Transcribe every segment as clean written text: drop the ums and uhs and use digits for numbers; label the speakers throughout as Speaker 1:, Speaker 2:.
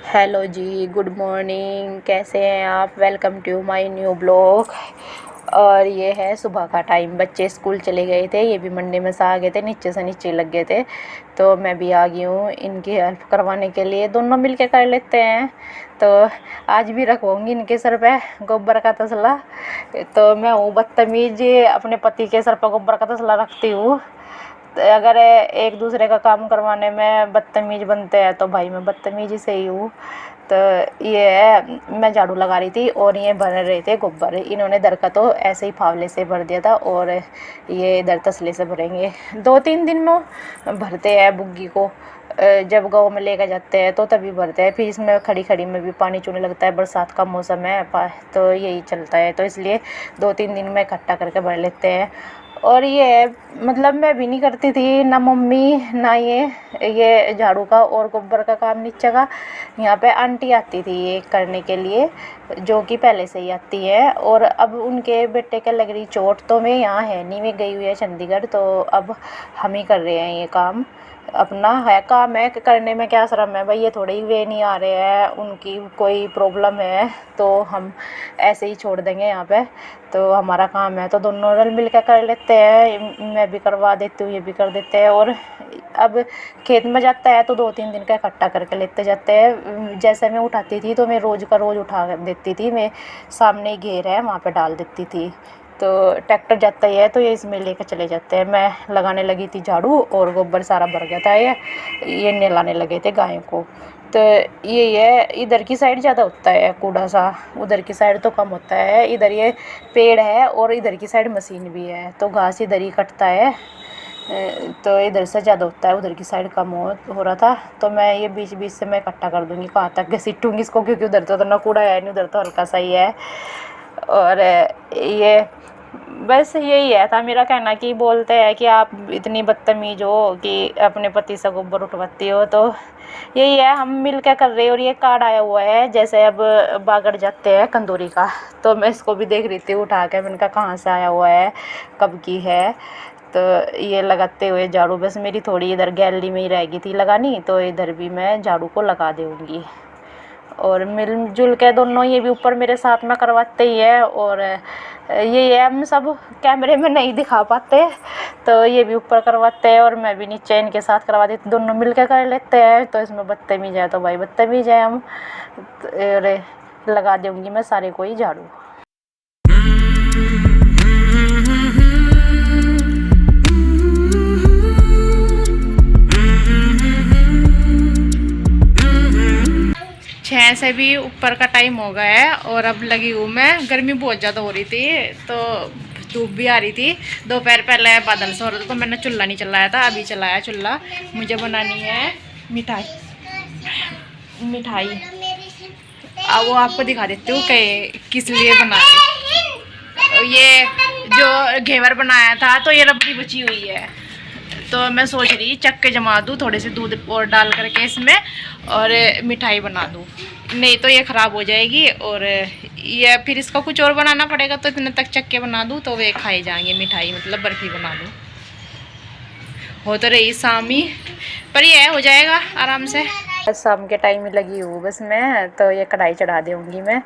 Speaker 1: Hello जी, good morning. कैसे हैं आप? Welcome to my new blog. और ये है सुबह का टाइम। बच्चे स्कूल चले गए थे, ये भी मंडे में से आ गए थे, नीचे से नीचे लग गए थे, तो मैं भी आ गई हूँ इनकी हेल्प करवाने के लिए। दोनों मिल के कर लेते हैं। तो आज भी रखवाऊँगी इनके सर पे गोबर का तसला। तो मैं हूँ बदतमीज, अपने पति के सर पर गोबर का तसला रखती हूँ। अगर एक दूसरे का काम करवाने में बदतमीज बनते हैं तो भाई मैं बदतमीज ही सही हूँ। तो ये है, मैं झाड़ू लगा रही थी और ये भर रहे थे गोबर। इन्होंने दर का तो ऐसे ही फावले से भर दिया था और ये इधर तसले से भरेंगे। 2-3 दिन में भरते हैं बुग्गी को। जब गाँव में लेकर जाते हैं तो तभी भरते हैं, फिर इसमें खड़ी खड़ी में भी पानी चूने लगता है। बरसात का मौसम है तो यही चलता है, तो इसलिए 2-3 दिन में इकट्ठा करके भर लेते हैं। और ये मतलब मैं भी नहीं करती थी, ना मम्मी ना ये झाड़ू का और गोबर का काम नीचे का। यहाँ पे आंटी आती थी ये करने के लिए, जो कि पहले से ही आती है। और अब उनके बेटे के लग रही चोट, तो मैं यहाँ है नहीं, मैं गई हुई है चंडीगढ़। तो अब हम ही कर रहे हैं ये काम। अपना है काम है, करने में क्या शर्म है भाई। ये थोड़े ही वे नहीं आ रहे हैं, उनकी कोई प्रॉब्लम है तो हम ऐसे ही छोड़ देंगे यहाँ पे। तो हमारा काम है तो दोनों रल मिल कर कर लेते हैं। मैं भी करवा देती हूँ, ये भी कर देते हैं। और अब खेत में जाता है तो 2-3 दिन का इकट्ठा करके लेते जाते हैं। जैसे मैं उठाती थी तो मैं रोज़ का रोज़ उठा देती थी। मैं सामने ही घेर है वहाँ पे डाल देती थी। तो ट्रैक्टर जाता ही है तो ये इसमें लेकर चले जाते हैं। मैं लगाने लगी थी झाड़ू और गोबर सारा भर गया था। ये नहलाने लगे थे गायों को। तो ये है, इधर की साइड ज़्यादा होता है कूड़ा सा, उधर की साइड तो कम होता है। इधर ये पेड़ है और इधर की साइड मशीन भी है, तो घास इधर ही कटता है। तो इधर से ज़्यादा होता है, उधर की साइड कम हो रहा था। तो मैं ये बीच बीच से मैं इकट्ठा कर दूँगी, कहाँ तक घसीटूँगी इसको, क्योंकि उधर तो ना कूड़ा है नहीं, उधर तो हल्का सा ही है। और ये बस यही है था मेरा कहना, कि बोलते हैं कि आप इतनी बदतमीज हो कि अपने पति से गोबर उठवाती हो। तो यही है, हम मिल के कर रहे हैं। और ये कार्ड आया हुआ है, जैसे अब बागड़ जाते हैं कंदूरी का, तो मैं इसको भी देख रही थी उठा के। मैंने कहा कहाँ से आया हुआ है, कब की है। तो ये लगाते हुए झाड़ू, बस मेरी थोड़ी इधर गैलरी में ही रहेगी थी लगानी, तो इधर भी मैं झाड़ू को लगा दूँगी। और मिलजुल के दोनों, ये भी ऊपर मेरे साथ में करवाते ही है। और ये हम सब कैमरे में नहीं दिखा पाते, तो ये भी ऊपर करवाते हैं और मैं भी नीचे इनके साथ करवा देती, दोनों मिल के कर लेते हैं। तो इसमें बदतमीज है तो भाई बदतमीज है हम। और लगा दूँगी मैं सारे को ही झाड़ू। छः से भी ऊपर का टाइम हो गया है और अब लगी हूँ मैं। गर्मी बहुत ज़्यादा हो रही थी तो धूप भी आ रही थी। दोपहर पहले बादल से हो रहा था तो मैंने चूल्हा नहीं चलाया था, अभी चलाया चूल्हा। मुझे बनानी है मिठाई। वो आपको दिखा देती हूँ कि किस लिए बना रही। ये जो घेवर बनाया था तो ये रबड़ी बची हुई है, तो मैं सोच रही चक्के जमा दूँ, थोड़े से दूध और डाल करके इसमें, और मिठाई बना दूँ। नहीं तो ये ख़राब हो जाएगी और ये फिर इसका कुछ और बनाना पड़ेगा। तो इतने तक चक्के बना दूँ तो वे खाए जाएंगे, मिठाई मतलब बर्फ़ी बना दूँ। हो तो रही शाम ही, पर ये हो जाएगा आराम से। शाम के टाइम ही लगी हूँ बस मैं, तो ये कढ़ाई चढ़ा दूँगी मैं।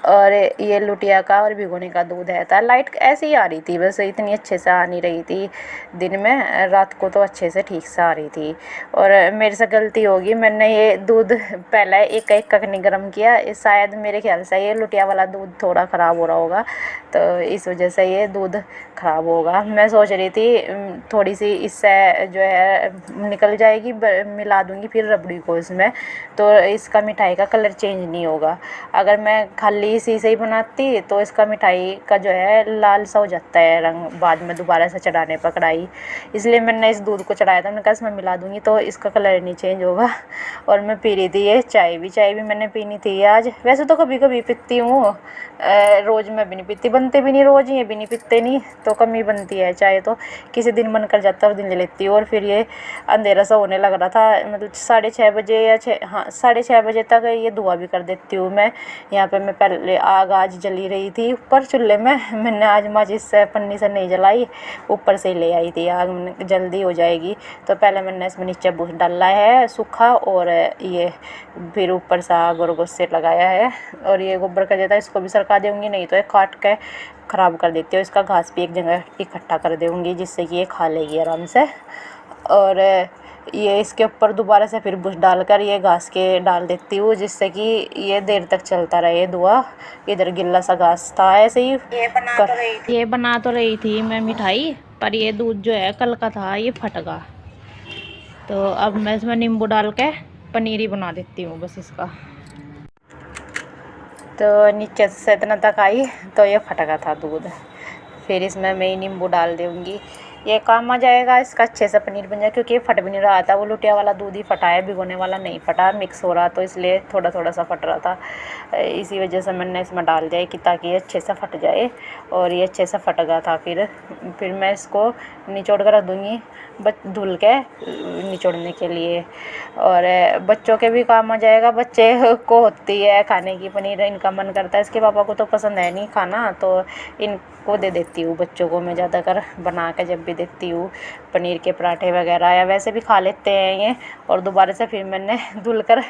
Speaker 1: और ये लुटिया का और भिगोने का दूध है था। लाइट ऐसे ही आ रही थी, बस इतनी अच्छे से आ नहीं रही थी दिन में, रात को तो अच्छे से ठीक से आ रही थी। और मेरे से गलती होगी, मैंने ये दूध पहले एक एक नहीं गर्म किया। शायद मेरे ख्याल से ये लुटिया वाला दूध थोड़ा ख़राब हो रहा होगा, तो इस वजह से ये दूध ख़राब होगा। मैं सोच रही थी थोड़ी सी इससे जो है निकल जाएगी, मिला दूँगी फिर रबड़ी को इसमें, तो इसका मिठाई का कलर चेंज नहीं होगा। अगर मैं खाली इसी से ही बनाती तो इसका मिठाई का जो है लाल सा हो जाता है रंग बाद में दोबारा से चढ़ाने पर कढ़ाई। इसलिए मैंने इस दूध को चढ़ाया था, मैंने कहा इसमें मिला दूँगी तो इसका कलर नहीं चेंज होगा। और मैं पी रही थी ये चाय भी मैंने पीनी थी आज। वैसे तो कभी कभी पीती हूँ, रोज़ मैं भी नहीं पीती, बनते भी नहीं रोज़, ये भी नहीं पीते नहीं, तो कम ही बनती है चाय। तो किसी दिन मन कर जाता है उस दिन ले लेती हूँ। और फिर ये अंधेरा सा होने लग रहा था, मतलब 6:30 बजे या 6, हाँ 6:30 बजे तक ये दुआ भी कर देती हूँ मैं। यहाँ पे मैं पहले आग आज जली रही थी ऊपर चूल्हे में। मैंने आज माचिस से पन्नी से नहीं जलाई, ऊपर से ही ले आई थी आग। मैंने जल्दी हो जाएगी, तो पहले मैंने इसमें नीचे भूस डाला है सूखा, और ये फिर ऊपर से आग और गोस्से लगाया है। और ये गोबर का देता है, इसको भी सरका दूँगी, नहीं तो ये काट के ख़राब कर देती हूँ। इसका घास भी एक जगह इकट्ठा कर दूँगी, जिससे कि ये खा लेगी आराम से। और ये इसके ऊपर दोबारा से फिर बुश डालकर ये घास के डाल देती हूँ, जिससे कि ये देर तक चलता रहे धुआं। इधर गिल्ला सा घास था ऐसे ही ये बना तो रही थी मैं मिठाई, पर ये दूध जो है कल का था, ये फट गया। तो अब मैं इसमें नींबू डाल के पनीर ही बना देती हूँ बस इसका। तो नीचे से इतना तक आई तो ये फट गया था दूध, फिर इसमें मैं नींबू डाल दूँगी, ये काम आ जाएगा। इसका अच्छे से पनीर बन जाए, क्योंकि ये फट भी नहीं रहा था, वो लुटिया वाला दूध ही फटा है, भिगोने वाला नहीं फटा, मिक्स हो रहा, तो इसलिए थोड़ा थोड़ा सा फट रहा था। इसी वजह से मैंने इसमें डाल दिया कि ताकि ये अच्छे से फट जाए। और ये अच्छे से फट गया था। फिर मैं इसको निचोड़ कर रख दूँगी धुल के निचोड़ने के लिए, और बच्चों के भी काम आ जाएगा। बच्चे को होती है खाने की पनीर, इनका मन करता है, इसके पापा को तो पसंद है नहीं खाना, तो इनको दे देती हूँ बच्चों को। मैं ज़्यादातर बना के जब भी देती हूँ पनीर के पराठे वगैरह, या वैसे भी खा लेते हैं ये। और दोबारा से फिर मैंने धुल कर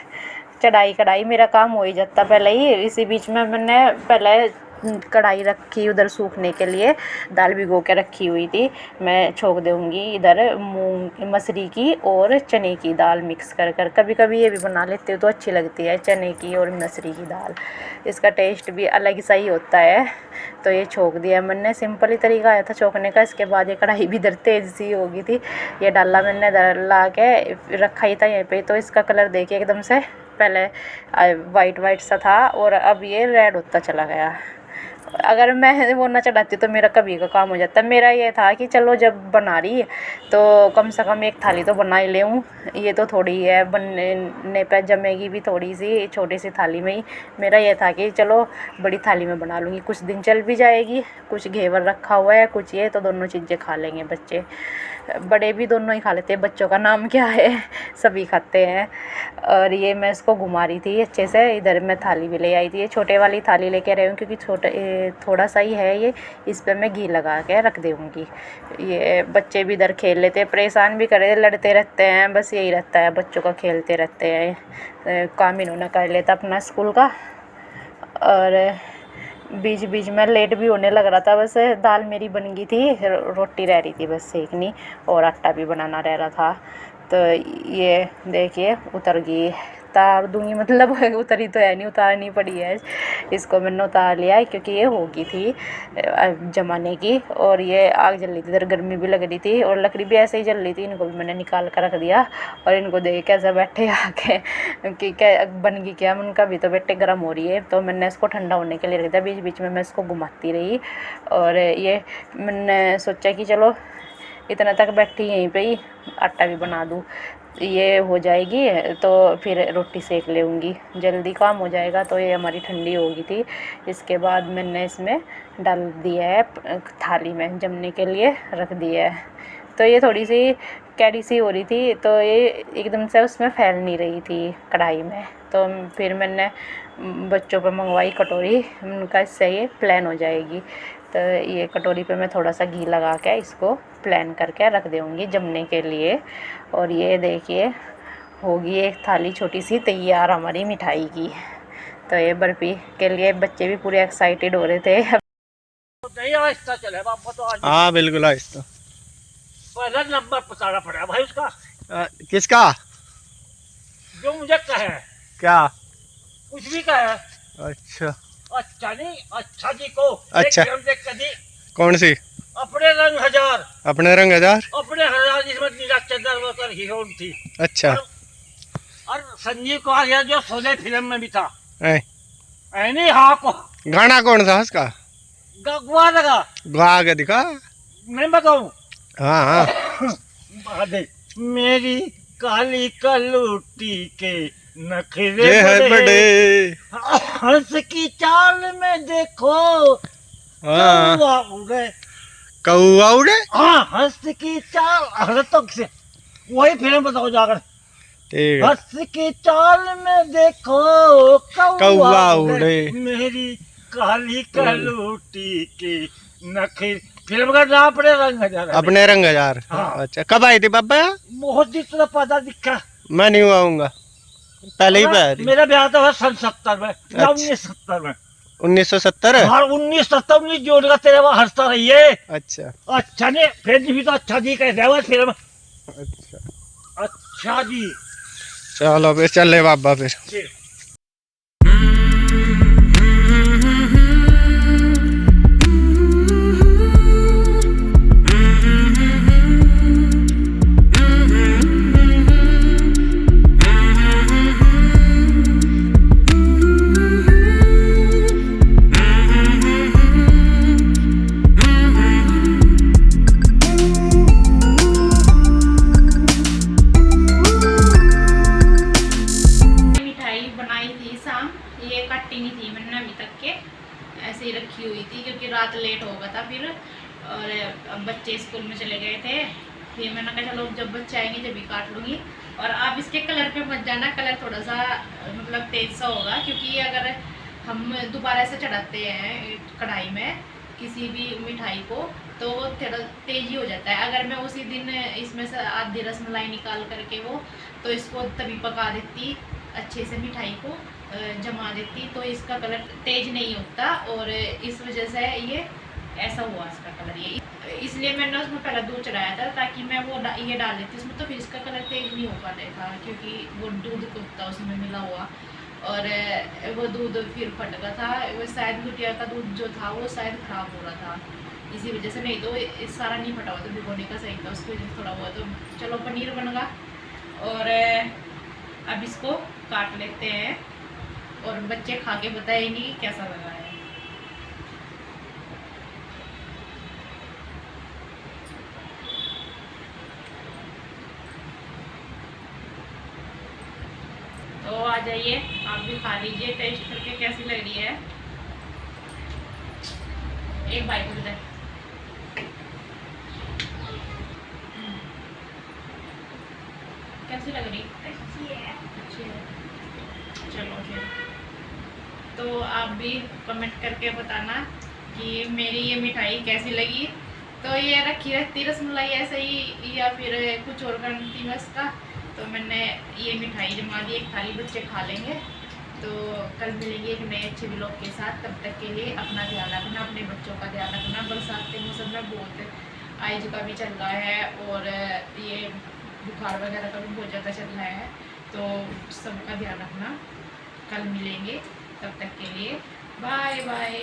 Speaker 1: चढ़ाई कढ़ाई, मेरा काम हो ही जाता पहले ही। इसी बीच में मैंने पहले कढ़ाई रखी उधर सूखने के लिए, दाल भिगो के रखी हुई थी, मैं छोंक दूँगी इधर मूंग मसूरी की और चने की दाल मिक्स कर कर। कभी कभी ये भी बना लेती हूँ तो अच्छी लगती है चने की और मसूरी की दाल, इसका टेस्ट भी अलग सा ही होता है। तो ये छोंक दिया मैंने, सिंपल ही तरीका आया था छोंकने का। इसके बाद ये कढ़ाई भी इधर तेज़ सी हो गई थी, ये डाला मैंने, इधर ला के रखा ही था यहीं पे। तो इसका कलर देखिए एकदम से पहले वाइट सा था, और अब ये रेड होता चला गया। अगर मैं वो ना चढ़ाती तो मेरा कभी का काम हो जाता। मेरा ये था कि चलो जब बना रही तो कम से कम एक थाली तो बना ही लेऊँ, ये तो थोड़ी है बनने पे जमेगी भी थोड़ी सी छोटी सी थाली में ही। मेरा ये था कि चलो बड़ी थाली में बना लूँगी, कुछ दिन चल भी जाएगी, कुछ घेवर रखा हुआ है, कुछ ये, तो दोनों चीज़ें खा लेंगे बच्चे, बड़े भी दोनों ही खा लेते हैं। बच्चों का नाम क्या है, सभी खाते हैं। और ये मैं इसको घुमा रही थी अच्छे से। इधर मैं थाली भी ले आई थी, ये छोटे वाली थाली लेके रही हूँ, क्योंकि थोड़ा सा ही है ये, इस पर मैं घी लगा के रख दूँगी। ये बच्चे भी इधर खेल लेते हैं, परेशान भी करे, लड़ते रहते हैं, बस यही रहता है बच्चों का, खेलते रहते हैं। काम इन्होंने कर लेता अपना स्कूल का। और बीच बीच में लेट भी होने लग रहा था, बस दाल मेरी बन गई थी, रोटी रह रही थी बस सेकनी, और आटा भी बनाना रह रहा था। तो ये देखिए उतर गई, उतार दूँगी मतलब उतरी तो है नहीं, उतारनी पड़ी है। इसको मैंने उतार लिया है, क्योंकि ये होगी थी जमाने की। और ये आग जल रही थी, इधर गर्मी भी लग रही थी, और लकड़ी भी ऐसे ही जल रही थी। इनको भी मैंने निकाल कर रख दिया, और इनको देख कैसे बैठे आके कि क्या बन गई क्या, उनका भी तो बेटे गर्म हो रही है। तो मैंने इसको ठंडा होने के लिए रख दिया, बीच बीच में मैं इसको घुमाती रही। और ये मैंने सोचा कि चलो इतना तक बैठी यहीं पे ही आटा भी बना दूँ, ये हो जाएगी तो फिर रोटी सेक लेंगी, जल्दी काम हो जाएगा। तो ये हमारी ठंडी हो गई थी। इसके बाद मैंने इसमें डाल दिया है थाली में, जमने के लिए रख दिया है। तो ये थोड़ी सी कैडी सी हो रही थी, तो ये एकदम से उसमें फैल नहीं रही थी कढ़ाई में। तो फिर मैंने बच्चों पर मंगवाई कटोरी, उनका इससे ये प्लेन हो जाएगी। तो ये कटोरी पे मैं थोड़ा सा घी लगा के इसको प्लेन करके रख दूँगी जमने के लिए। और ये देखिए होगी एक थाली छोटी सी तैयार हमारी मिठाई की। तो ये बर्फ़ी के लिए बच्चे भी पूरे एक्साइटेड हो रहे थे।
Speaker 2: आहिस्ता चले बाबा, तो
Speaker 3: हाँ बिल्कुल आहिस्ता।
Speaker 2: पहला नंबर बताना पड़ा भाई उसका,
Speaker 3: किसका?
Speaker 2: जो मुझे कहे,
Speaker 3: क्या?
Speaker 2: कुछ भी कहे।
Speaker 3: अच्छा
Speaker 2: अच्छा नहीं, अच्छा जी को
Speaker 3: अच्छा।
Speaker 2: देख कदी
Speaker 3: कौन सी?
Speaker 2: अपने रंग हजार,
Speaker 3: अपने रंग हजार।
Speaker 2: अपने हजार जिसमें नीला चंद्र हीरोइन थी।
Speaker 3: अच्छा।
Speaker 2: और संजीव कुमार जो शोले फिल्म में भी था,
Speaker 3: नहीं
Speaker 2: हाँ को
Speaker 3: गाना कौन था उसका?
Speaker 2: गुआ लगा,
Speaker 3: गा के दिखा।
Speaker 2: मैं बताऊं?
Speaker 3: हाँ हाँ।
Speaker 2: मेरी काली कलूटी के नखरे
Speaker 3: है बड़े,
Speaker 2: हंस की चाल में देखो
Speaker 3: हाँ
Speaker 2: कौवा उड़े।
Speaker 3: कौआ उड़े।
Speaker 2: हाँ हंस की चाल, तो से वही फिल्म बताओ जाकर।
Speaker 3: ठीक है।
Speaker 2: हंस की चाल में देखो
Speaker 3: कौवा उड़े,
Speaker 2: मेरी काली कलूटी की नखी। फिल्म का नाम अपने रंग हजार है।
Speaker 3: अपने रंग हजार।
Speaker 2: हाँ।
Speaker 3: अच्छा कब आई थी पापा?
Speaker 2: बहुत दिन तो पता दिखा।
Speaker 3: मैं नहीं आऊंगा, पहले ही पे
Speaker 2: मेरा ब्याह तो है सन 70 में या
Speaker 3: अच्छा।
Speaker 2: 1970 में।
Speaker 3: 1970।
Speaker 2: हाँ 1970 19 जोड़ का तेरे वहाँ हंसता रहिए।
Speaker 3: अच्छा
Speaker 2: अच्छा नहीं फिर भी तो अच्छा जी कह रहे फिल्म।
Speaker 3: अच्छा
Speaker 2: अच्छा जी।
Speaker 3: चलो फिर चले बाबा फिर।
Speaker 2: जी।
Speaker 1: मिठाई बनाई थी शाम, ये कट्टी नहीं थी मैंने अभी तक के, ऐसे ही रखी हुई थी क्योंकि रात लेट हो गया था फिर, और बच्चे स्कूल में चले गए थे। फिर मैंने कहा चलो जब बच्चे आएंगे जब ही काट लूँगी। और आप इसके कलर पे मत जाना, कलर थोड़ा सा मतलब तेज सा होगा, क्योंकि अगर हम दोबारा से चढ़ाते हैं कढ़ाई में किसी भी मिठाई को तो वो थोड़ा तेजी हो जाता है। अगर मैं उसी दिन इसमें से आधी रसमलाई निकाल करके वो तो इसको तभी पका देती अच्छे से, मिठाई को जमा देती, तो इसका कलर तेज नहीं होता, और इस वजह से ये ऐसा हुआ इसका कलर। ये इसलिए मैंने उसमें पहले दूध चढ़ाया था ताकि मैं वो ये डाल देती उसमें, तो फिर इसका कलर तेज नहीं हो पाता था क्योंकि वो दूध कुत्ता उसमें मिला हुआ, और वो दूध फिर फट गया था। वो शायद बिटिया का दूध जो था वो शायद ख़राब हो रहा था, इसी वजह से, नहीं तो सारा नहीं फटा हुआ था, भिगोने का सही था, उसकी वजह से थोड़ा हुआ। तो चलो पनीर बन गया, और अब इसको काट लेते हैं और बच्चे खा के बताएंगे कि कैसा लगा है। तो आ जाइए आप भी खा लीजिए, टेस्ट करके कैसी लग रही है। एक बाइट दे दे। कैसी लग रही? अच्छी है। अच्छी है, चलो फिर तो आप भी कमेंट करके बताना कि मेरी ये मिठाई कैसी लगी। तो ये रखी रहती रसमलाई ऐसे ही या फिर कुछ और करती मैं इसका, तो मैंने ये मिठाई जमा दी, एक थाली बच्चे खा लेंगे। तो कल मिलेंगे एक नए अच्छे व्लॉग के साथ, तब तक के लिए अपना ध्यान रखना, अपने बच्चों का ध्यान रखना। बरसात के मौसम में बहुत आइज का भी चल रहा है, और ये बुखार वगैरह का भी बहुत ज़्यादा चल रहा है, तो सबका ध्यान रखना। कल मिलेंगे, तब तक के लिए बाय बाय।